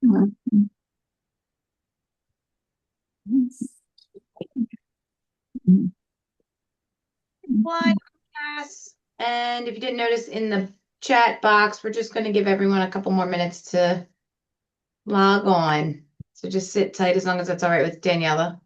One class. And if you didn't notice in the chat box, we're just going to give everyone a couple more minutes to log on. So just sit tight as long as that's all right with Daniela.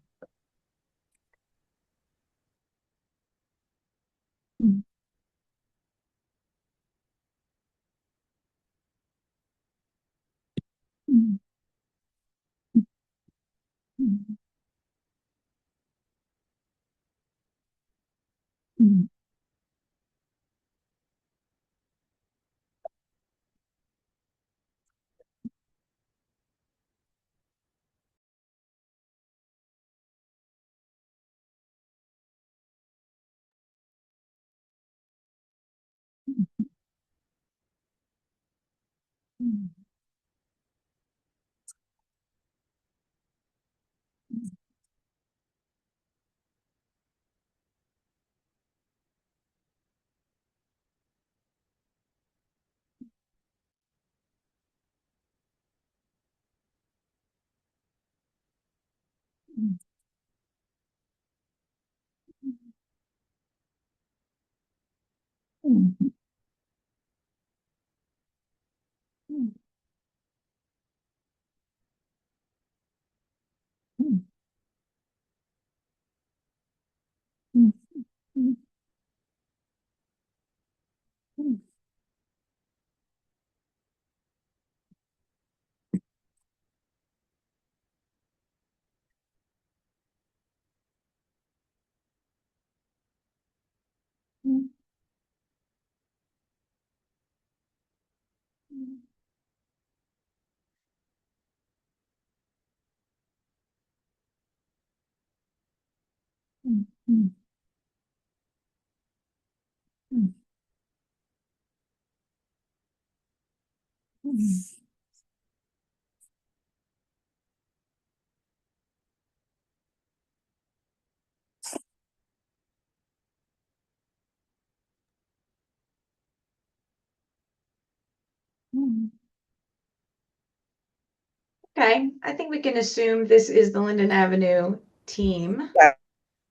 Okay, I think we can assume this is the Linden Avenue team.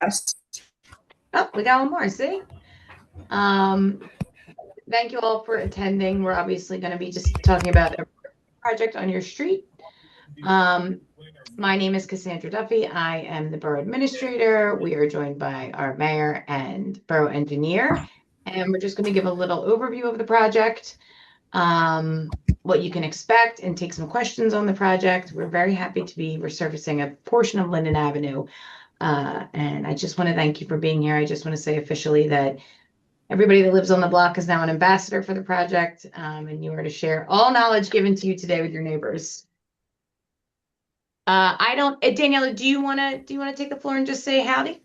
Yes. Oh, we got one more, see? Thank you all for attending. We're obviously going to be just talking about a project on your street. My name is Cassandra Duffy. I am the borough administrator. We are joined by our mayor and borough engineer, and we're just going to give a little overview of the project, what you can expect, and take some questions on the project. We're very happy to be resurfacing a portion of Linden Avenue. And I just want to thank you for being here. I just want to say officially that everybody that lives on the block is now an ambassador for the project, and you are to share all knowledge given to you today with your neighbors. I don't, Daniela, do you want to take the floor and just say howdy?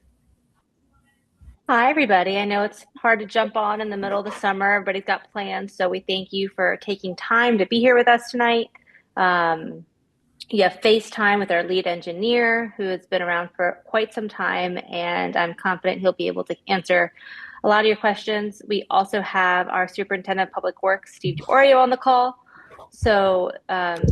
Hi, everybody. I know it's hard to jump on in the middle of the summer. Everybody's got plans, so we thank you for taking time to be here with us tonight. You have FaceTime with our lead engineer, who has been around for quite some time, and I'm confident he'll be able to answer a lot of your questions. We also have our Superintendent of Public Works, Steve DiOrio, on the call. So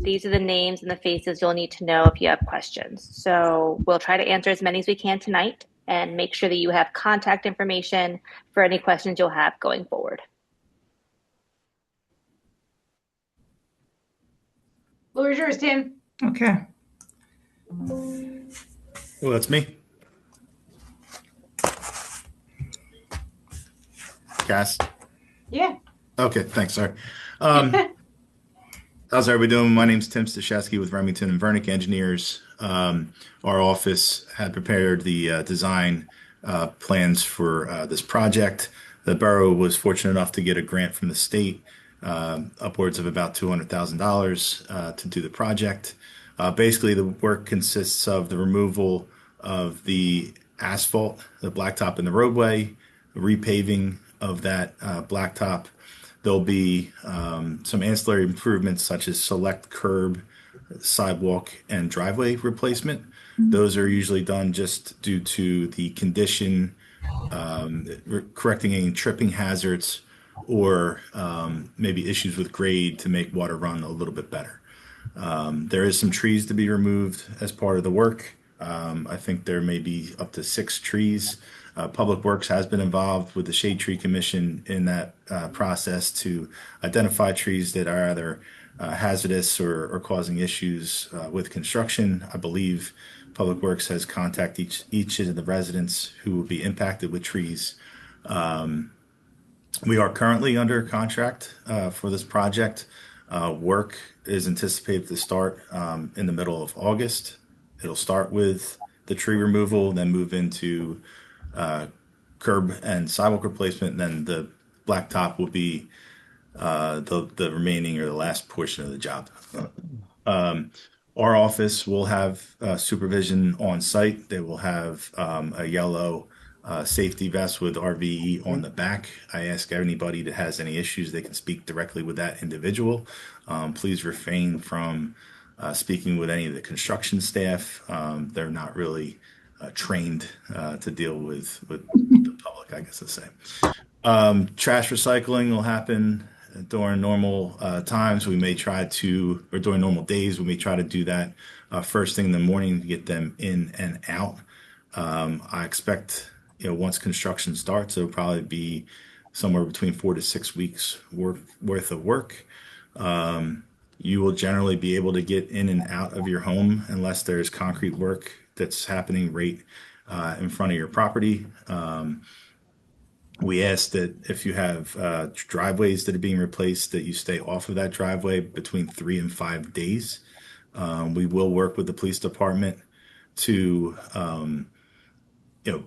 these are the names and the faces you'll need to know if you have questions. So we'll try to answer as many as we can tonight and make sure that you have contact information for any questions you'll have going forward. Floor is yours, Tim. Okay. Well, that's me. Cass? Yeah. Okay, thanks. Sorry. How's everybody doing? My name's Tim Stashewski with Remington and Vernick Engineers. Our office had prepared the design plans for this project. The borough was fortunate enough to get a grant from the state, upwards of about $200,000 to do the project. Basically, the work consists of the removal of the asphalt, the blacktop in the roadway, repaving of that blacktop. There'll be some ancillary improvements such as select curb, sidewalk, and driveway replacement. Those are usually done just due to the condition, correcting any tripping hazards, or maybe issues with grade to make water run a little bit better. There is some trees to be removed as part of the work. I think there may be up to 6 trees. Public Works has been involved with the Shade Tree Commission in that process to identify trees that are either hazardous or causing issues with construction. I believe Public Works has contacted each of the residents who will be impacted with trees. We are currently under contract for this project. Work is anticipated to start in the middle of August. It'll start with the tree removal, then move into curb and sidewalk replacement, and then the blacktop will be the remaining or the last portion of the job. Our office will have supervision on site. They will have a yellow safety vest with RVE on the back. I ask anybody that has any issues, they can speak directly with that individual. Please refrain from speaking with any of the construction staff. They're not really trained to deal with the public, I guess to say. Trash recycling will happen during normal times. We may try to, or during normal days, we may try to do that first thing in the morning to get them in and out. I expect, once construction starts, it'll probably be somewhere between 4 to 6 weeks worth of work. You will generally be able to get in and out of your home unless there's concrete work that's happening right in front of your property. We ask that if you have driveways that are being replaced, that you stay off of that driveway between 3 and 5 days. We will work with the police department to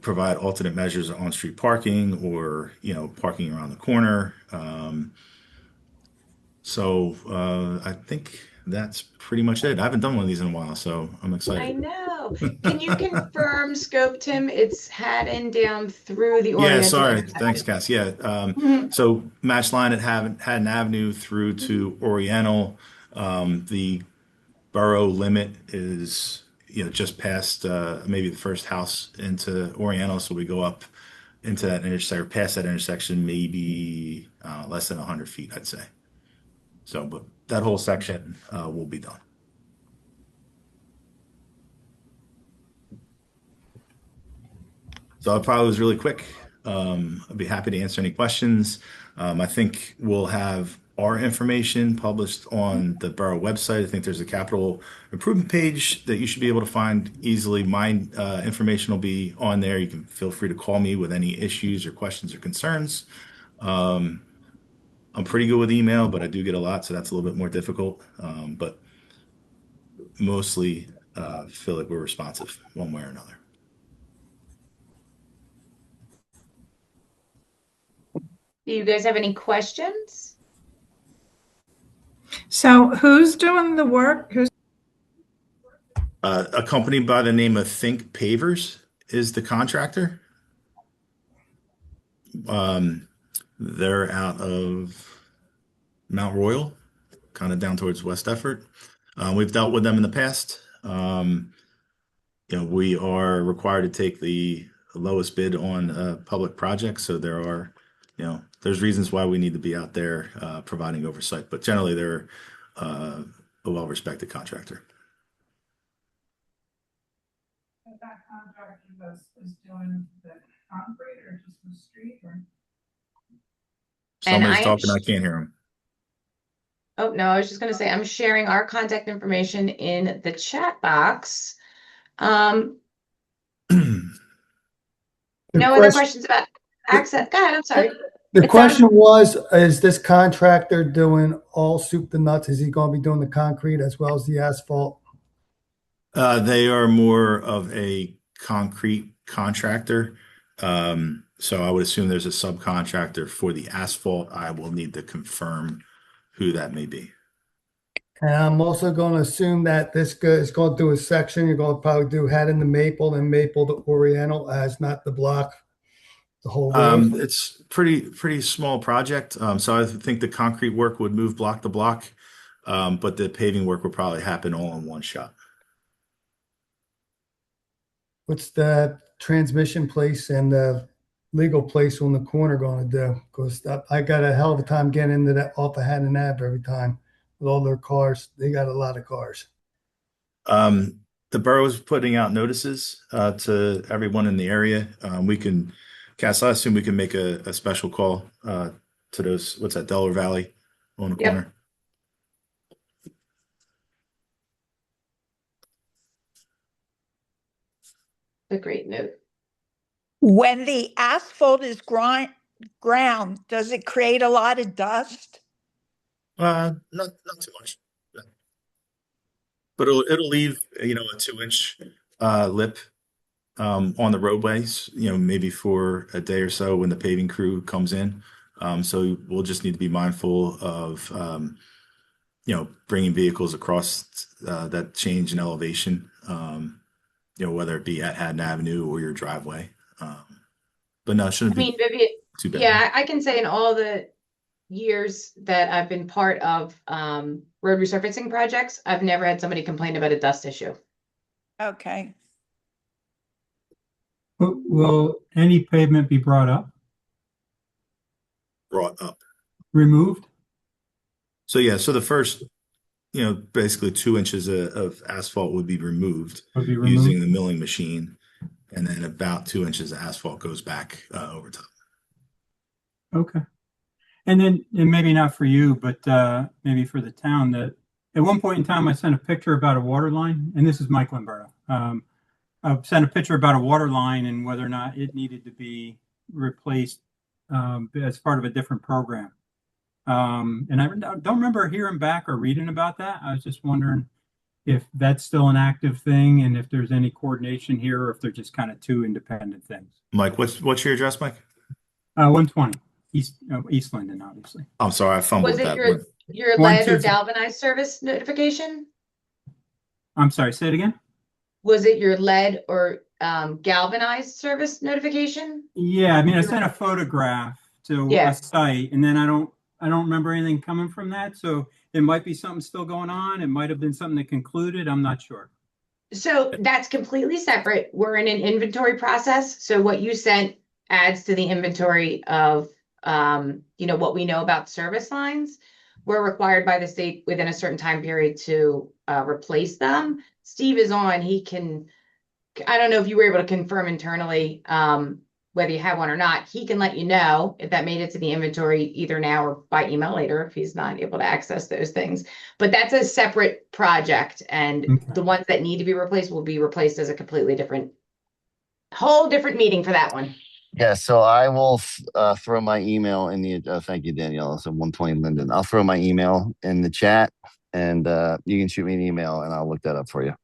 provide alternate measures of on-street parking or parking around the corner. I think that's pretty much it. I haven't done one of these in a while, so I'm excited. I know. Can you confirm scope, Tim? It's Haddon down through the Yeah, Oriental. sorry. Thanks, Cass. Yeah. So match line at Haddon Avenue through to Oriental. The borough limit is, just past maybe the first house into Oriental. So we go up into that intersection, or past that intersection, maybe less than 100 feet, I'd say. So, but that whole section will be done. So it probably was really quick. I'd be happy to answer any questions. I think we'll have our information published on the borough website. I think there's a capital improvement page that you should be able to find easily. My information will be on there. You can feel free to call me with any issues or questions or concerns. I'm pretty good with email, but I do get a lot, so that's a little bit more difficult. But mostly feel like we're responsive one way or another. Do you guys have any questions? So who's doing the work? A company by the name of Think Pavers is the contractor. They're out of Mount Royal, kind of down towards West Effort. We've dealt with them in the past. We are required to take the lowest bid on a public project, so there's reasons why we need to be out there providing oversight. But generally, they're a well-respected contractor. That contractor was doing the concrete or just the street? Somebody's talking, I can't hear him. Oh, no, I was just going to say, I'm sharing our contact information in the chat box. No other questions about access? Go ahead, I'm sorry. The question was, is this contractor doing all soup to nuts? Is he going to be doing the concrete as well as the asphalt? They are more of a concrete contractor. So I would assume there's a subcontractor for the asphalt. I will need to confirm who that may be. And I'm also going to assume that this guy is going to do a section. You're going to probably do Haddon to Maple and Maple to Oriental as not the block, the whole road. It's pretty small project. So I think the concrete work would move block to block, but the paving work would probably happen all in one shot. What's the transmission place and the legal place on the corner going to do? Because I got a hell of a time getting into that off of Haddon Ave every time. with all their cars. They got a lot of cars. The borough's putting out notices to everyone in the area. Cass, I assume we can make a special call to those, what's that, Delaware Valley on the Yep. corner? A great note. When the asphalt is ground, does it create a lot of dust? Not too much, but it'll leave a 2-inch lip on the roadways, maybe for a day or so when the paving crew comes in. So we'll just need to be mindful of bringing vehicles across that change in elevation, whether it be at Haddon Avenue or your driveway. But no, it shouldn't I mean, be Vivian, too bad. yeah, I can say in all the years that I've been part of road resurfacing projects, I've never had somebody complain about a dust issue. Okay. Will any pavement be brought up, Brought up. removed? So yeah, so the first, basically 2 inches of asphalt would be removed Would be removed? using the milling machine, and then about 2 inches of asphalt goes back over top. Okay. And then, and maybe not for you, but maybe for the town, that at one point in time I sent a picture about a water line, and this is Mike Limberto. I sent a picture about a water line and whether or not it needed to be replaced as part of a different program. And I don't remember hearing back or reading about that. I was just wondering if that's still an active thing and if there's any coordination here or if they're just kind of two independent things. Mike, what's your address, Mike? 120 East Linden, obviously. I'm sorry, I fumbled Was it that. your One, lead two, or three. galvanized service notification? I'm sorry, say it again. Was it your lead or galvanized service notification? Yeah, I mean, I sent a photograph to Yeah. a site, and then I don't remember anything coming from that. So it might be something still going on. It might have been something that concluded. I'm not sure. So that's completely separate. We're in an inventory process. So what you sent adds to the inventory of, what we know about service lines. We're required by the state within a certain time period to replace them. Steve is on. I don't know if you were able to confirm internally whether you have one or not. He can let you know if that made it to the inventory either now or by email later if he's not able to access those things. But that's a separate project, and Okay. the ones that need to be replaced will be replaced as a completely whole different meeting for that one. Yeah, so I will throw my email in the. Thank you, Danielle. So 120 Linden. I'll throw my email in the chat, and you can shoot me an email, and I'll look that up for you.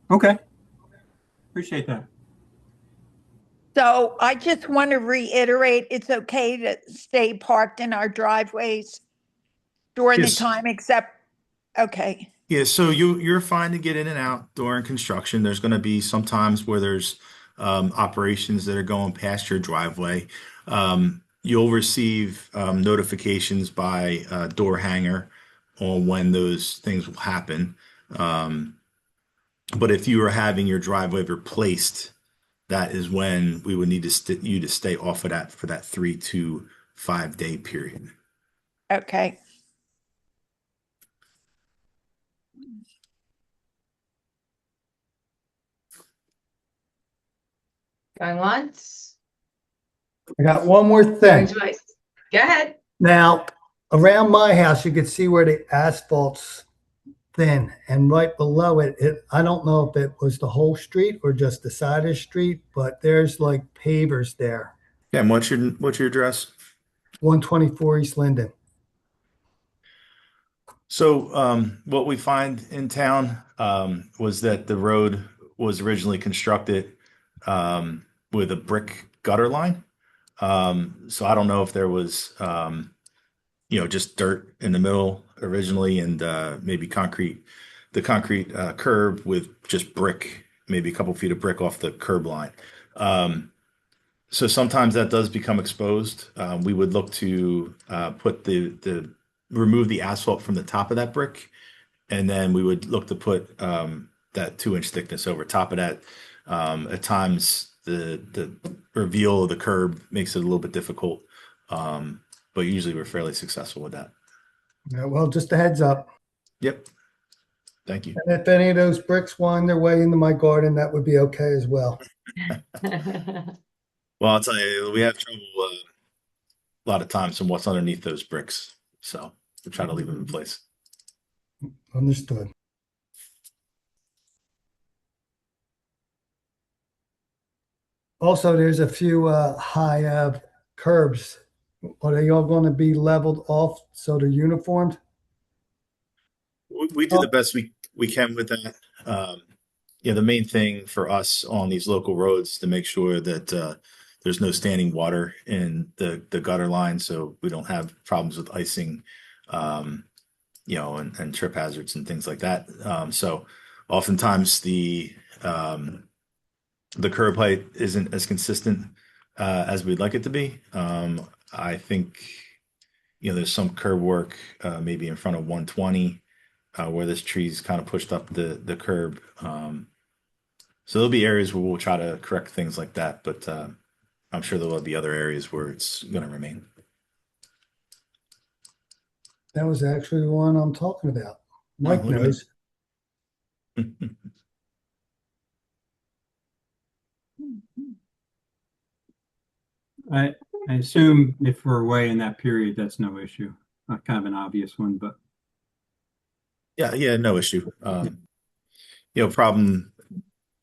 Okay. Appreciate that. So I just want to reiterate, it's okay to stay parked in our driveways during Yes. the time except, okay. Yeah, so you're fine to get in and out during construction. There's going to be some times where there's operations that are going past your driveway. You'll receive notifications by door hanger on when those things will happen. But if you are having your driveway replaced, that is when we would need you to stay off of that for that 3 to 5 day period. Okay. Going once, I got one more going thing. twice. Go ahead. Now, around my house, you can see where the asphalt's thin, and right below it, I don't know if it was the whole street or just the side of the street, but there's like pavers there. Yeah, and what's your address? 124 East Linden. So what we find in town was that the road was originally constructed with a brick gutter line. So I don't know if there was just dirt in the middle originally, and maybe the concrete curb with just brick, maybe a couple feet of brick off the curb line. So sometimes that does become exposed. We would look to put remove the asphalt from the top of that brick, and then we would look to put that 2-inch thickness over top of that. At times, the reveal of the curb makes it a little bit difficult, but usually we're fairly successful with that. Yeah, well, just a heads up. Yep. Thank you. And if any of those bricks wind their way into my garden, that would be okay as well. Well, I'll tell you, we have trouble a lot of times from what's underneath those bricks. So we try to leave them in place. Understood. Also, there's a few high curbs. Are they all going to be leveled off so they're uniformed? We do the best we can with that. Yeah, the main thing for us on these local roads to make sure that there's no standing water in the gutter line, so we don't have problems with icing, and trip hazards and things like that. So oftentimes the curb height isn't as consistent as we'd like it to be. I think there's some curb work maybe in front of 120 where this tree's kind of pushed up the curb. So there'll be areas where we'll try to correct things like that, but I'm sure there'll be other areas where it's going to remain. That was actually the one I'm talking about. Mike look at me. knows. I assume if we're away in that period, that's no issue. Kind of an obvious one, but Yeah, no issue. Problem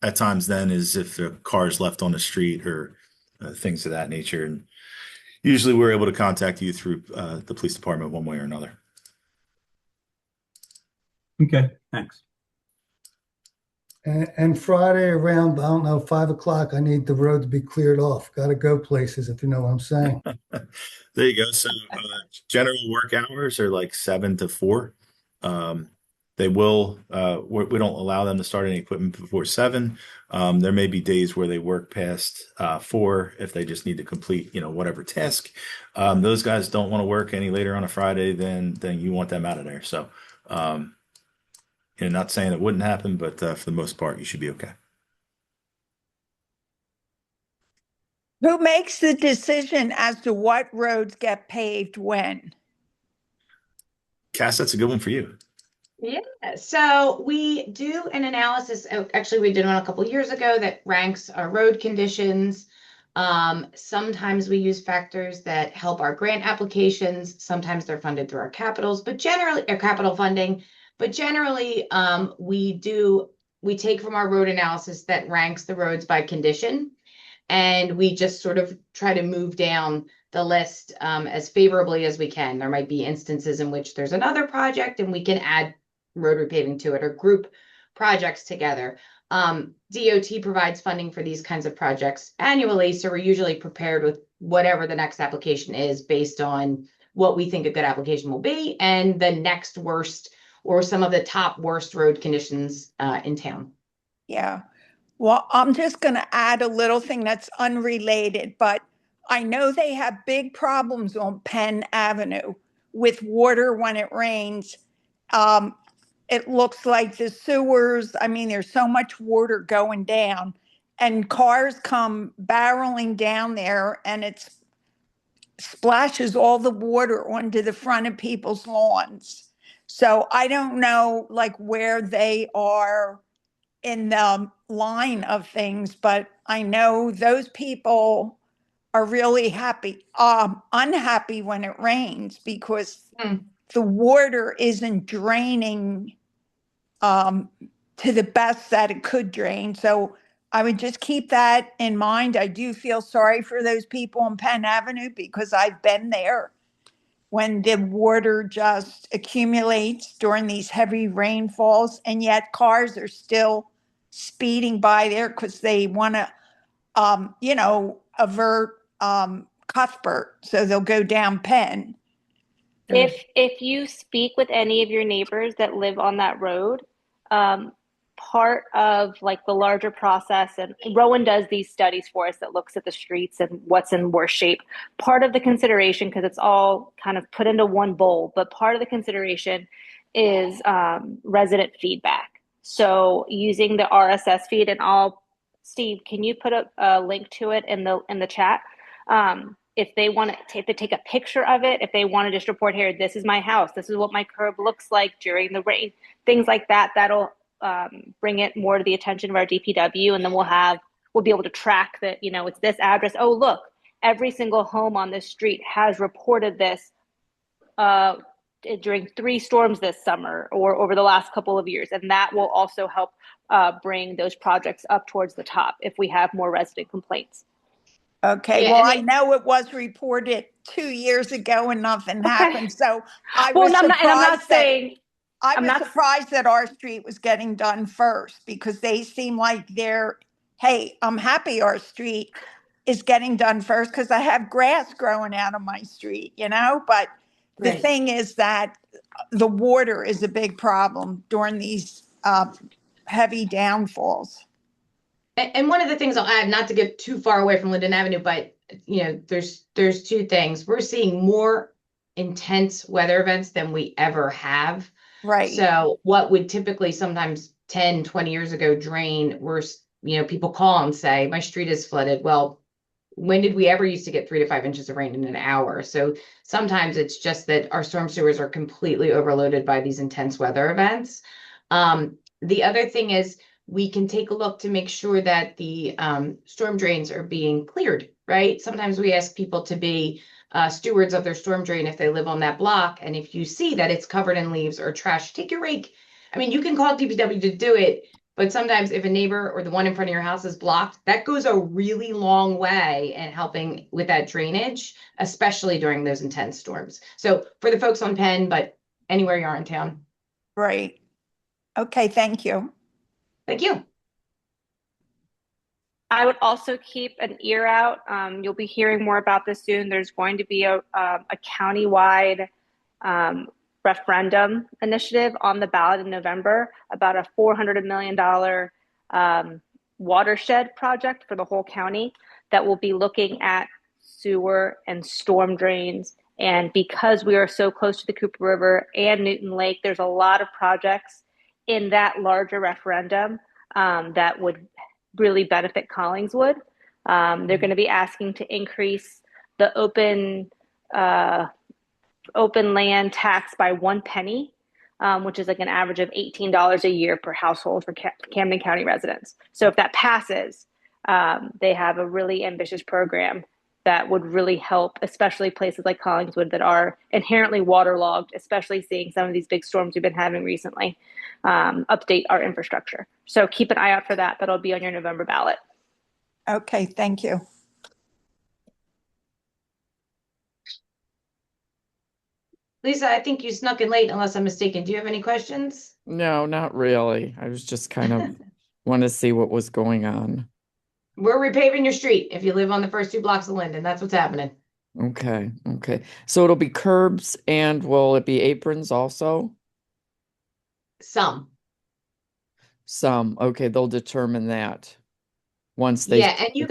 at times then is if the car's left on the street or things of that nature. And usually we're able to contact you through the police department one way or another. okay, thanks. And Friday around, I don't know, 5 o'clock, I need the road to be cleared off. Got to go places, if you know what I'm saying. There you go. So general work hours are like 7 to 4. They will, we don't allow them to start any equipment before 7. There may be days where they work past 4 if they just need to complete, whatever task. Those guys don't want to work any later on a Friday than you want them out of there. So, not saying it wouldn't happen, but for the most part, you should be okay. Who makes the decision as to what roads get paved when? Cass, that's a good one for you. Yeah, so we do an analysis. Actually, we did one a couple years ago that ranks our road conditions. Sometimes we use factors that help our grant applications. Sometimes they're funded through our capitals, but generally, our capital funding. But generally, we take from our road analysis that ranks the roads by condition, and we just sort of try to move down the list as favorably as we can. There might be instances in which there's another project and we can add road repaving to it or group projects together. DOT provides funding for these kinds of projects annually, so we're usually prepared with whatever the next application is based on what we think a good application will be and the next worst or some of the top worst road conditions in town. Yeah. Well, I'm just going to add a little thing that's unrelated, but I know they have big problems on Penn Avenue with water when it rains. It looks like the sewers, there's so much water going down and cars come barreling down there and it splashes all the water onto the front of people's lawns. So I don't know where they are in the line of things, but I know those people are really unhappy when it rains because the water isn't draining to the best that it could drain. So I would just keep that in mind. I do feel sorry for those people on Penn Avenue because I've been there when the water just accumulates during these heavy rainfalls, and yet cars are still speeding by there because they want to, avert Cuthbert, so they'll go down Penn. If you speak with any of your neighbors that live on that road, part of the larger process, and Rowan does these studies for us that looks at the streets and what's in worse shape. Part of the consideration, because it's all kind of put into one bowl, but part of the consideration is resident feedback. So using the RSS feed, and Steve, can you put a link to it in the chat? if they want to take a picture of it, if they want to just report here, this is my house, this is what my curb looks like during the rain, things like that, that'll bring it more to the attention of our DPW, and then we'll be able to track that, it's this address. Oh, look, every single home on this street has reported this during 3 storms this summer or over the last couple of years. And that will also help bring those projects up towards the top if we have more resident complaints. Okay, Yeah, well, and I know it was reported 2 years ago and nothing happened, so I Well, was I'm not surprised saying surprised that our street was getting done first, because they seem like hey, I'm happy our street is getting done first because I have grass growing out of my street, but the Right. thing is that the water is a big problem during these heavy downfalls. And one of the things I'll add, not to get too far away from Linden Avenue, but there's 2 things. We're seeing more intense weather events than we ever have. Right. So what would typically sometimes 10, 20 years ago drain, people call and say, my street is flooded. Well, when did we ever used to get 3 to 5 inches of rain in an hour? So sometimes it's just that our storm sewers are completely overloaded by these intense weather events. The other thing is we can take a look to make sure that the storm drains are being cleared, right? Sometimes we ask people to be stewards of their storm drain if they live on that block. And if you see that it's covered in leaves or trash, take your rake. I mean, you can call DPW to do it, but sometimes if a neighbor or the one in front of your house is blocked, that goes a really long way in helping with that drainage, especially during those intense storms. So for the folks on Penn, but anywhere you are in town. Right. Okay, thank you. Thank you. I would also keep an ear out. You'll be hearing more about this soon. There's going to be a countywide referendum initiative on the ballot in November about a $400 million watershed project for the whole county that will be looking at sewer and storm drains. And because we are so close to the Cooper River and Newton Lake, there's a lot of projects in that larger referendum that would really benefit Collingswood. They're going to be asking to increase the open land tax by 1 penny, which is like an average of $18 a year per household for Camden County residents. So if that passes, they have a really ambitious program that would really help, especially places like Collingswood that are inherently waterlogged, especially seeing some of these big storms we've been having recently, update our infrastructure. So keep an eye out for that. That'll be on your November ballot. Okay, thank you. Lisa, I think you snuck in late unless I'm mistaken. Do you have any questions? No, not really. I was just kind of want to see what was going on. We're repaving your street if you live on the first 2 blocks of Linden. That's what's happening. Okay. So it'll be curbs, and will it be aprons also? Some. Okay, they'll determine that once they. Yeah, and you'll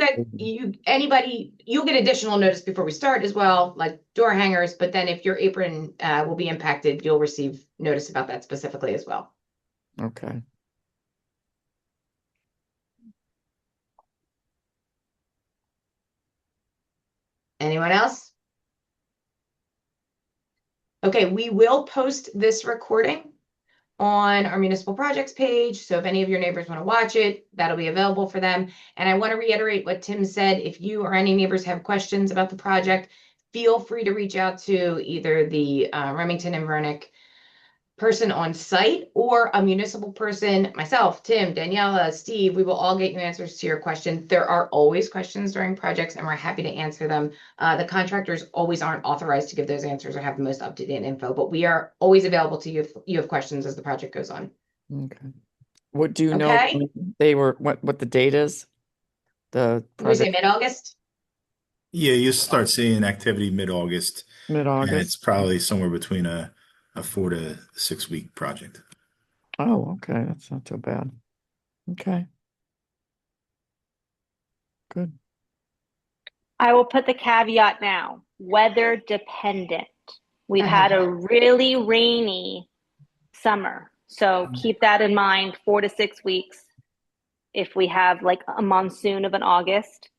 get additional notice before we start as well, like door hangers, but then if your apron will be impacted, you'll receive notice about that specifically as well. Okay. Anyone else? Okay, we will post this recording on our municipal projects page. So if any of your neighbors want to watch it, that'll be available for them. And I want to reiterate what Tim said. If you or any neighbors have questions about the project, feel free to reach out to either the Remington and Vernick person on site or a municipal person, myself, Tim, Daniela, Steve. We will all get you answers to your questions. There are always questions during projects and we're happy to answer them. The contractors always aren't authorized to give those answers or have the most up-to-date info, but we are always available to you if you have questions as the project goes on. Okay. What do you know Okay. what the date is? The We say project mid-August? Yeah, you start seeing activity mid-August, and it's mid-August. probably somewhere between a 4 to 6 week project. Oh, okay. That's not too bad. Okay. Good. I will put the caveat now, weather dependent. We've had a really rainy summer. So keep that in mind, 4 to 6 weeks. If we have like a monsoon of an August,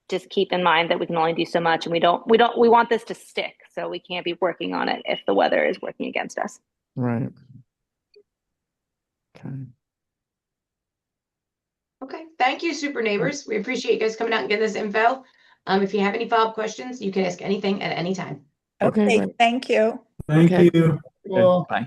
just keep in mind that we can only do so much, and we want this to stick, so we can't be working on it if the weather is working against us. Right. Okay. Okay, thank you, super neighbors. We appreciate you guys coming out and getting this info. If you have any follow-up questions, you can ask anything at any time. Okay, Okay, right. thank you. Thank Okay. you. Well, Bye.